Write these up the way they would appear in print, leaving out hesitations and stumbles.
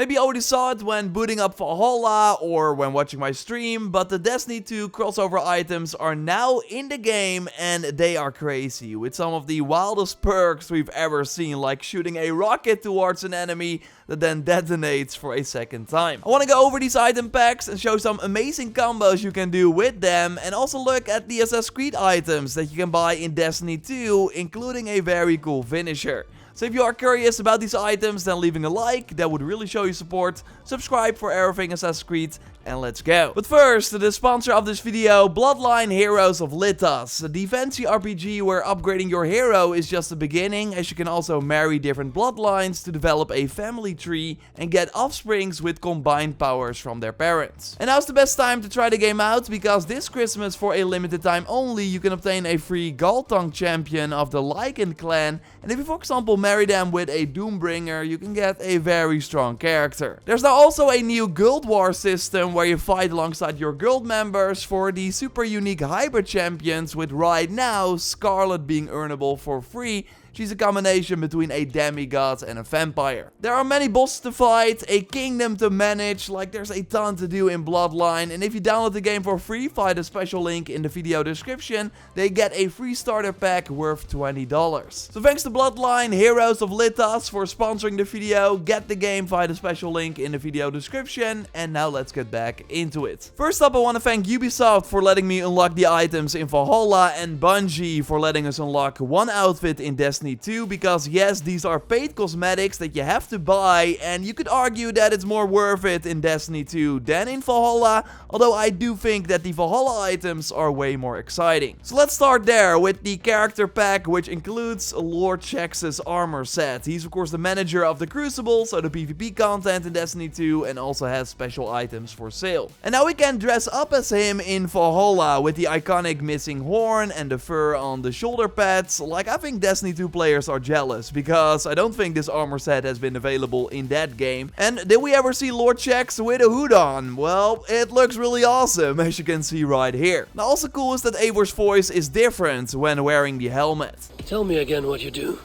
Maybe you already saw it when booting up Valhalla or when watching my stream, but the Destiny 2 crossover items are now in the game and they are crazy, with some of the wildest perks we've ever seen, like shooting a rocket towards an enemy that then detonates for a second time. I want to go over these item packs and show some amazing combos you can do with them, and also look at the Assassin's Creed items that you can buy in Destiny 2, including a very cool finisher. So if you are curious about these items, then leaving a like, that would really show you support. Subscribe for everything Assassin's Creed, and let's go. But first, the sponsor of this video, Bloodline Heroes of Lithas. The fancy RPG where upgrading your hero is just the beginning, as you can also marry different bloodlines to develop a family tree and get offsprings with combined powers from their parents. And now's the best time to try the game out, because this Christmas, for a limited time only, you can obtain a free Galtang champion of the Lycan clan, and if you, for example, marry them with a Doombringer, you can get a very strong character. There's now also a new Guild War system where you fight alongside your guild members for the super unique hybrid champions, with right now Scarlet being earnable for free. She's a combination between a demigod and a vampire. There are many bosses to fight, a kingdom to manage, like there's a ton to do in Bloodline, and if you download the game for free via the special link in the video description, they get a free starter pack worth $20. So thanks to Bloodline Heroes of Lithas for sponsoring the video. Get the game via the special link in the video description, and now let's get back into it. First up, I want to thank Ubisoft for letting me unlock the items in Valhalla, and Bungie for letting us unlock one outfit in Destiny 2, because yes, these are paid cosmetics that you have to buy, and you could argue that it's more worth it in Destiny 2 than in Valhalla, although I do think that the Valhalla items are way more exciting. So let's start there with the character pack, which includes Lord Shaxx's armor set. He's of course the manager of the Crucible, so the PvP content in Destiny 2, and also has special items for sale. And now we can dress up as him in Valhalla with the iconic missing horn and the fur on the shoulder pads. Like, I think Destiny 2 players are jealous, because I don't think this armor set has been available in that game. And did we ever see Lord Shaxx with a hood on? Well, it looks really awesome, as you can see right here. Now also cool is that Eivor's voice is different when wearing the helmet. Tell me again what you do.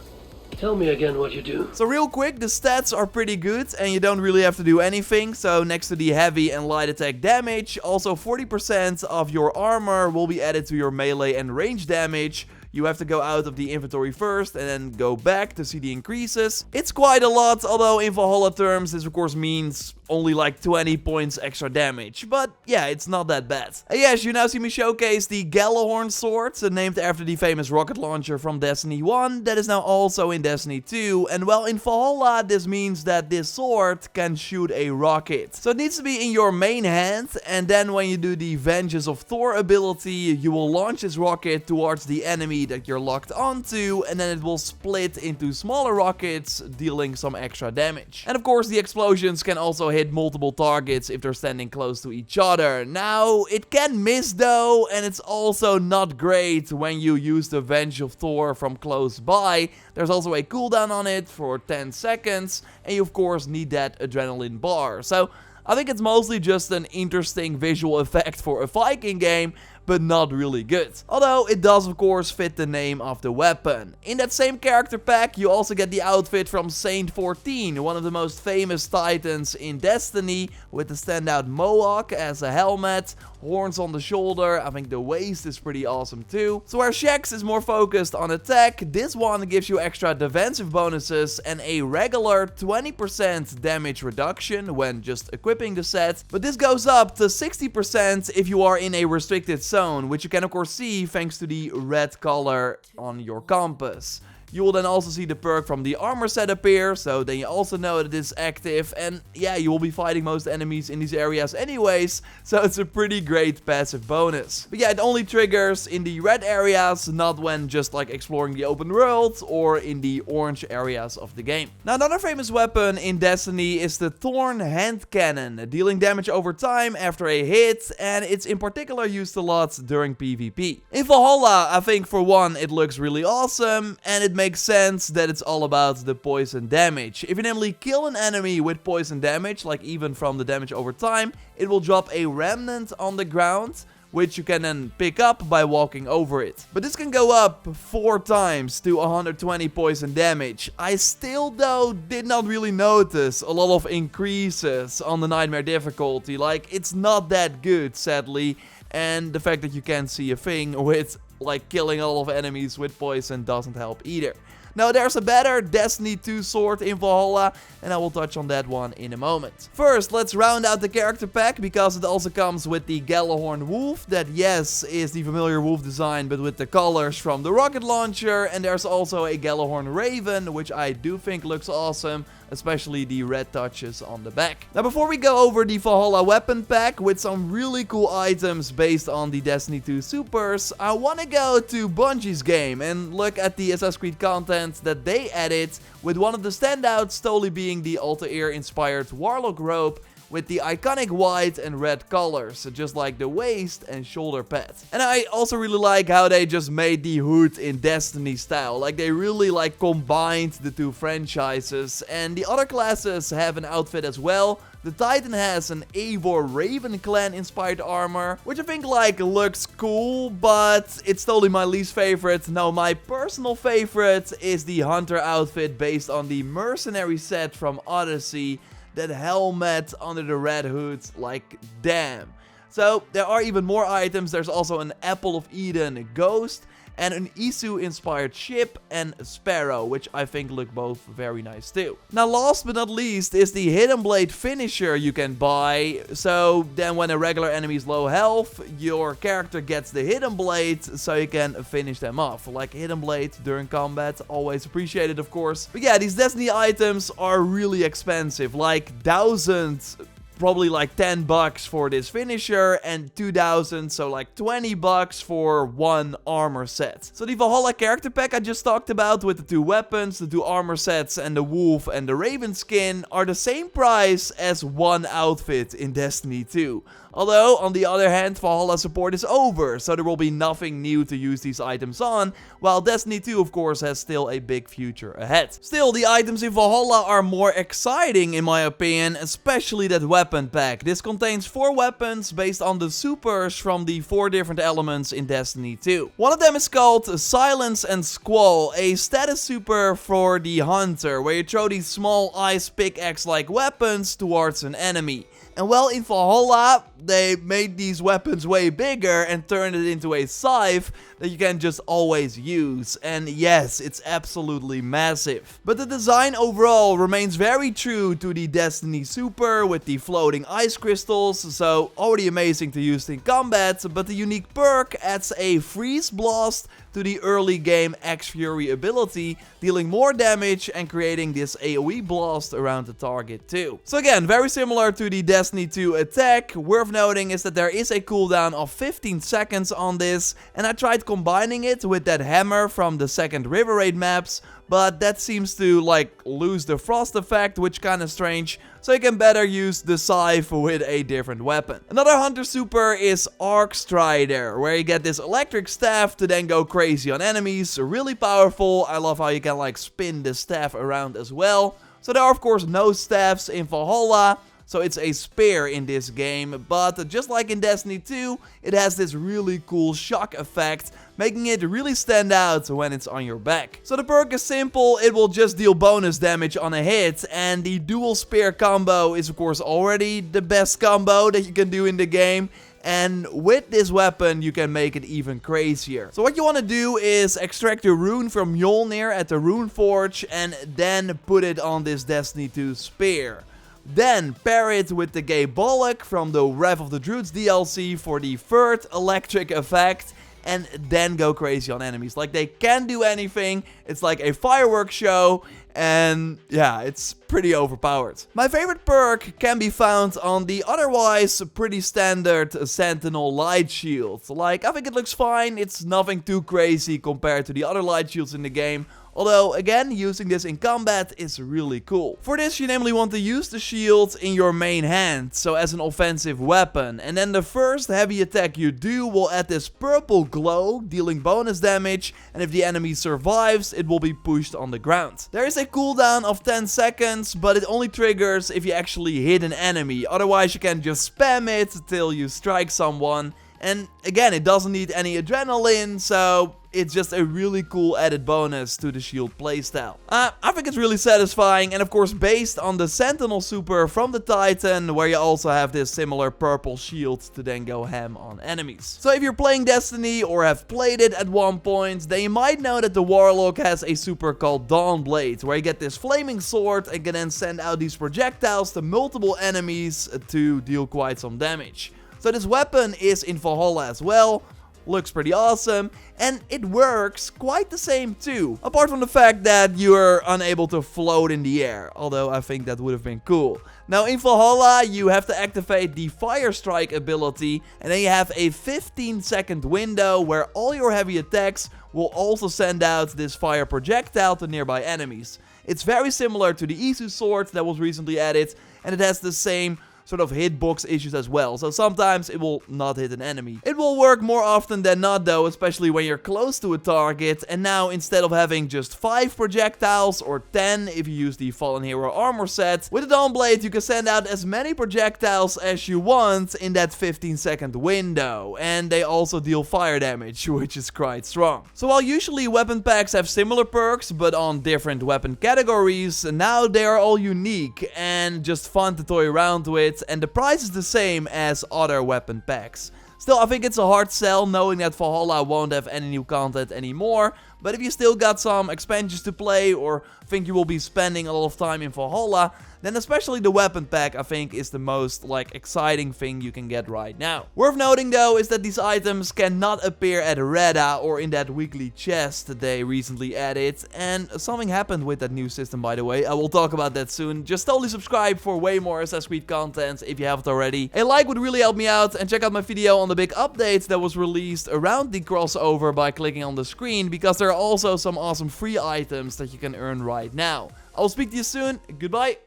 Tell me again what you do. So real quick, the stats are pretty good and you don't really have to do anything. So next to the heavy and light attack damage, also 40% of your armor will be added to your melee and range damage. You have to go out of the inventory first and then go back to see the increases. It's quite a lot, although in Valhalla terms this of course means only like 20 points extra damage. But yeah, it's not that bad. And yes, you now see me showcase the Gjallarhorn sword, named after the famous rocket launcher from Destiny 1, that is now also in Destiny 2. And well, in Valhalla this means that this sword can shoot a rocket. So it needs to be in your main hand, and then when you do the Vengeance of Thor ability, you will launch this rocket towards the enemy that you're locked onto, and then it will split into smaller rockets, dealing some extra damage. And of course the explosions can also hit multiple targets if they're standing close to each other. Now it can miss though, and it's also not great when you use the Vengeance of Thor from close by. There's also a cooldown on it for 10 seconds, and you of course need that adrenaline bar. So I think it's mostly just an interesting visual effect for a Viking game, but not really good. Although it does of course fit the name of the weapon. In that same character pack you also get the outfit from Saint 14, one of the most famous titans in Destiny, with the standout mohawk as a helmet, horns on the shoulder. I think the waist is pretty awesome too. So where Shaxx is more focused on attack, this one gives you extra defensive bonuses and a regular 20% damage reduction when just equipping the set, but this goes up to 60% if you are in a restricted zone, which you can of course see thanks to the red color on your compass. You will then also see the perk from the armor set appear, so then you also know that it's active, and yeah, you will be fighting most enemies in these areas anyways, so it's a pretty great passive bonus. But yeah, it only triggers in the red areas, not when just like exploring the open world or in the orange areas of the game. Now another famous weapon in Destiny is the Thorn hand cannon, dealing damage over time after a hit, and it's in particular used a lot during PvP. In Valhalla, I think for one it looks really awesome, and it makes sense that it's all about the poison damage. If you namely kill an enemy with poison damage, like even from the damage over time, it will drop a remnant on the ground, which you can then pick up by walking over it. But this can go up 4 times to 120 poison damage. I still though did not really notice a lot of increases on the nightmare difficulty. Like, it's not that good, sadly. And the fact that you can't see a thing with like killing a lot of enemies with poison doesn't help either. Now there's a better Destiny 2 sword in Valhalla, and I will touch on that one in a moment. First, let's round out the character pack, because it also comes with the Gjallarhorn wolf, that yes, is the familiar wolf design, but with the colors from the rocket launcher, and there's also a Gjallarhorn raven, which I do think looks awesome, especially the red touches on the back. Now before we go over the Valhalla weapon pack with some really cool items based on the Destiny 2 supers, I want to go to Bungie's game and look at the Assassin's Creed content that they added, with one of the standouts totally being the Altair inspired Warlock robe with the iconic white and red colors, just like the waist and shoulder pads. And I also really like how they just made the hood in Destiny style. Like, they really like combined the two franchises, and the other classes have an outfit as well. The Titan has an Eivor Raven Clan inspired armor, which I think like looks cool, but it's totally my least favorite. Now my personal favorite is the Hunter outfit based on the mercenary set from Odyssey. That helmet under the red hood, like damn. So there are even more items. There's also an Apple of Eden Ghost, and an Isu inspired ship, and Sparrow, which I think look both very nice too. Now last but not least is the Hidden Blade finisher you can buy. So then when a regular enemy is low health, your character gets the Hidden Blade so you can finish them off. Like Hidden Blade during combat, always appreciated of course. But yeah, these Destiny items are really expensive, like 1,000. Probably like $10 for this finisher, and 2,000, so like $20 for one armor set. So the Valhalla character pack I just talked about, with the 2 weapons, the 2 armor sets, and the wolf and the raven skin, are the same price as one outfit in Destiny 2. Although, on the other hand, Valhalla support is over, so there will be nothing new to use these items on, while Destiny 2 of course has still a big future ahead. Still, the items in Valhalla are more exciting in my opinion, especially that weapon pack. This contains 4 weapons based on the supers from the 4 different elements in Destiny 2. One of them is called Silence and Squall, a status super for the Hunter, where you throw these small ice pickaxe-like weapons towards an enemy. And well, in Valhalla, they made these weapons way bigger and turned it into a scythe that you can just always use. And yes, it's absolutely massive. But the design overall remains very true to the Destiny Super with the floating ice crystals, so already amazing to use in combat. But the unique perk adds a freeze blast to the early game X-Fury ability, dealing more damage and creating this AoE blast around the target too. So again, very similar to the Destiny 2 attack. Worth noting is that there is a cooldown of 15 seconds on this, and I tried combining it with that hammer from the second River Raid maps, but that seems to like lose the frost effect, which kinda strange, so you can better use the scythe with a different weapon. Another Hunter super is Arcstrider, where you get this electric staff to then go crazy on enemies. Really powerful. I love how you can like spin the staff around as well. So there are of course no staffs in Valhalla, so it's a spear in this game, but just like in Destiny 2, it has this really cool shock effect, making it really stand out when it's on your back. So the perk is simple, it will just deal bonus damage on a hit, and the dual spear combo is of course already the best combo that you can do in the game. And with this weapon, you can make it even crazier. So what you want to do is extract a rune from Mjolnir at the Rune Forge, and then put it on this Destiny 2 spear. Then pair it with the Gay Bollock from the Wrath of the Druids DLC for the third electric effect, and then go crazy on enemies. Like, they can't do anything, it's like a fireworks show, and yeah, it's pretty overpowered. My favorite perk can be found on the otherwise pretty standard Sentinel light shield. Like, I think it looks fine, it's nothing too crazy compared to the other light shields in the game. Although, again, using this in combat is really cool. For this, you namely want to use the shield in your main hand, so as an offensive weapon. And then the first heavy attack you do will add this purple glow, dealing bonus damage, and if the enemy survives, it will be pushed on the ground. There is a cooldown of 10 seconds, but it only triggers if you actually hit an enemy. Otherwise, you can just spam it till you strike someone. And again, it doesn't need any adrenaline, so it's just a really cool added bonus to the shield playstyle. I think it's really satisfying, and of course based on the Sentinel super from the Titan, where you also have this similar purple shield to then go ham on enemies. So if you're playing Destiny or have played it at one point, then you might know that the Warlock has a super called Dawnblade, where you get this flaming sword and can then send out these projectiles to multiple enemies to deal quite some damage. So this weapon is in Valhalla as well. Looks pretty awesome, and it works quite the same too. Apart from the fact that you're unable to float in the air, although I think that would have been cool. Now in Valhalla, you have to activate the Fire Strike ability, and then you have a 15-second window where all your heavy attacks will also send out this fire projectile to nearby enemies. It's very similar to the Isu sword that was recently added, and it has the same sort of hitbox issues as well, so sometimes it will not hit an enemy. It will work more often than not though, especially when you're close to a target, and now instead of having just 5 projectiles or 10 if you use the Fallen Hero armor set, with the Dawnblade you can send out as many projectiles as you want in that 15-second window, and they also deal fire damage, which is quite strong. So while usually weapon packs have similar perks but on different weapon categories, now they are all unique and just fun to toy around with, and the price is the same as other weapon packs. Still, I think it's a hard sell knowing that Valhalla won't have any new content anymore, but if you still got some expansions to play or think you will be spending a lot of time in Valhalla, then especially the weapon pack I think is the most exciting thing you can get right now. Worth noting though is that these items cannot appear at Reda or in that weekly chest that they recently added, and something happened with that new system by the way. I will talk about that soon. Just totally subscribe for way more Assassin's Creed content if you haven't already. A like would really help me out, and check out my video on the big update that was released around the crossover by clicking on the screen, because there are also some awesome free items that you can earn right now. I will speak to you soon. Goodbye.